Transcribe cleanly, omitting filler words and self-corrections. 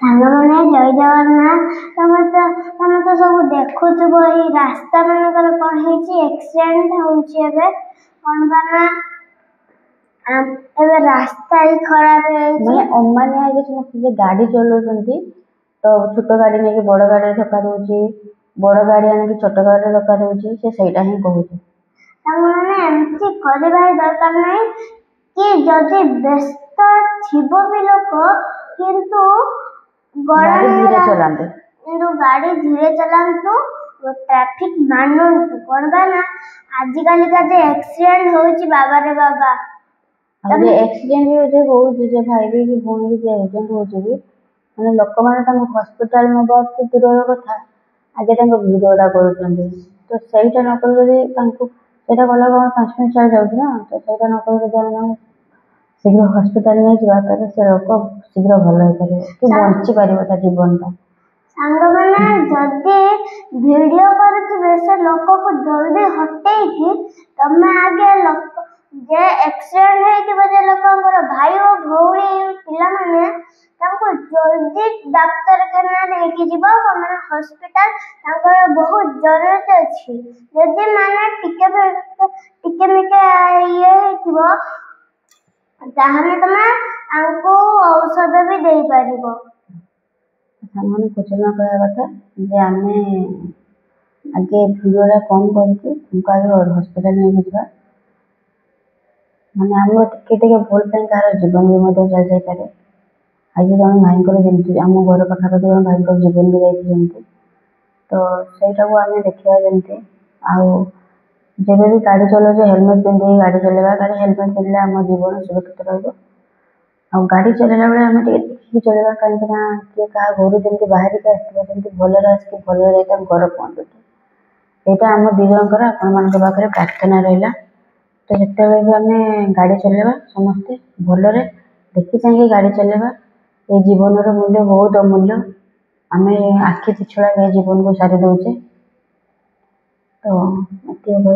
ସାଙ୍ଗମାନେ ଜୟ ଜଗନ୍ନାଥ। ତମେ ତ ସବୁ ଦେଖୁଥିବ ଏଇ ରାସ୍ତା ମାନଙ୍କର କଣ ହେଇଛି, ଆକ୍ସିଡେଣ୍ଟ ହଉଛି ଏବେ। କଣ ନା ଏବେ ରାସ୍ତା ହିଁ ଖରାପ ହେଇଛି। ଅମାନିଆ ହେଇକି ସମସ୍ତେ ଗାଡି ଚଲାଉଛନ୍ତି, ତ ଛୋଟ ଗାଡି ନେଇକି ବଡ ଗାଡିରେ ଧକ୍କା ଦଉଛି, ବଡ ଗାଡି ଆଣିକି ଛୋଟ ଗାଡିରେ ଧକ୍କା ଦଉଛି। ସେ ସେଇଟା ହିଁ କହୁଛି। ସାଙ୍ଗମାନେ ଏମିତି କରିବା ଦରକାର ନାହିଁ କି ଯଦି ବ୍ୟସ୍ତ ଥିବ ବି ଲୋକ, କିନ୍ତୁ ଗାଡି ଧୀରେ ଚଲାନ୍ତୁ, ट्रैफिक ମାନନ୍ତୁ। କଣ ନା ଆଜିକାଲିକା ଯେ ଆକ୍ସିଡେଣ୍ଟ ହଉଛି ବାବାରେ ବାବା। ଆକ୍ସିଡେଣ୍ଟ ବି ହଉଛି, ଯେ ଭାଇ ବି କି ଭଉଣୀ ବି ଆକ୍ସିଡେଣ୍ଟ ହଉଛି ବି, ମାନେ ଲୋକମାନେ ତାଙ୍କୁ ହସ୍ପିଟାଲ ନେବା ତ ଦୂରର କଥା, ଆଗେ ତାଙ୍କ ଭିଡିଓଟା କରୁଛନ୍ତି। ତ ସେଇଟା ନ କଲେ ଯଦି ତାଙ୍କୁ ସେଇଟା କଲା 5 ମିନିଟ୍ ଚାଲି ଯାଉଛି ନା, ତ ସେଇଟା ନ କଲେ ଯଦି ଆମେ ଶୀଘ୍ର ହସ୍ପିଟାଲ ନେଇଯିବା, ତାହେଲେ ସେ ଲୋକ ଶୀଘ୍ର ଭଲ ହେଇପାରିବ କି ବଞ୍ଚି ପାରିବ ତା ଜୀବନଟା। ସାଙ୍ଗମାନେ ଯଦି ଭିଡିଓ କରୁଥିବେ, ସେ ଲୋକକୁ ଜଲ୍ଦି ହଟେଇକି ତମେ ଆଗେ ଯେ ଆକ୍ସିଡେଣ୍ଟ ହେଇଥିବ ଯେ ଲୋକଙ୍କର ଭାଇ ଓ ଭଉଣୀ ପିଲାମାନେ, ତାଙ୍କୁ ଜଲ୍ଦି ଡାକ୍ତରଖାନା ନେଇକି ଯିବ। ହସ୍ପିଟାଲ ତାଙ୍କର ବହୁତ ଜରୁରତ ଅଛି। ଯଦି ମାନେ ଟିକେ ମିକେ ଇଏ ହେଇଥିବ, ତାହେଲେ ତମେ ତାଙ୍କୁ ଔଷଧ ବି ଦେଇପାରିବ। ସାଙ୍ଗମାନେ ସୂଚନା କରିବା କଥା ଯେ ଆମେ ଆଗେ ଭିଡିଓଟା କମ୍ କରିକି ତାଙ୍କୁ ଆଗେ ହସ୍ପିଟାଲ ନେଇକି ଯିବା। ମାନେ ଆମର ଟିକେ ଭୁଲ ପାଇଁ କାହାର ଜୀବନ ବି ମଧ୍ୟ ଚାଲି ଯାଇପାରେ। ଆଜି ଜଣେ ଭାଇଙ୍କର ଯେମିତି ଆମ ଘର ପାଖାପାଖି ଜଣେ ଭାଇଙ୍କର ଜୀବନ ବି ଯାଇଛି ଯେମିତି, ତ ସେଇଟାକୁ ଆମେ ଦେଖିବା ଯେମିତି। ଆଉ ଯେବେ ବି ଗାଡ଼ି ଚଲାଉଛେ ହେଲମେଟ୍ ପିନ୍ଧିକି ଗାଡ଼ି ଚଲାଇବା। ଗାଡ଼ି ହେଲମେଟ୍ ପିନ୍ଧିଲେ ଆମ ଜୀବନ ସୁରକ୍ଷିତ ରହିବ। ଆଉ ଗାଡ଼ି ଚଲାଇଲା ବେଳେ ଆମେ ଟିକେ ଦେଖିକି ଚଲାଇବା, କାହିଁକି ନା କିଏ କାହା ଘରୁ ଯେମିତି ବାହାରିକି ଆସିଥିବ, ସେମିତି ଭଲରେ ଆସିକି ଭଲରେ ଯାଇ ତାଙ୍କ ଘର ପହଞ୍ଚୁଛି। ଏଇଟା ଆମ ଦୁଇ ଜଣଙ୍କର ଆପଣମାନଙ୍କ ପାଖରେ ପ୍ରାର୍ଥନା ରହିଲା। ତ ଯେତେବେଳେ ବି ଆମେ ଗାଡ଼ି ଚଲାଇବା, ସମସ୍ତେ ଭଲରେ ଦେଖି ଚାହିଁକି ଗାଡ଼ି ଚଲାଇବା। ଏ ଜୀବନର ମୂଲ୍ୟ ବହୁତ ଅମୂଲ୍ୟ। ଆମେ ଆଖି ପିଛୁଳା ଏ ଜୀବନକୁ ସାରି ଦେଉଛେ। ତ ଏତିକି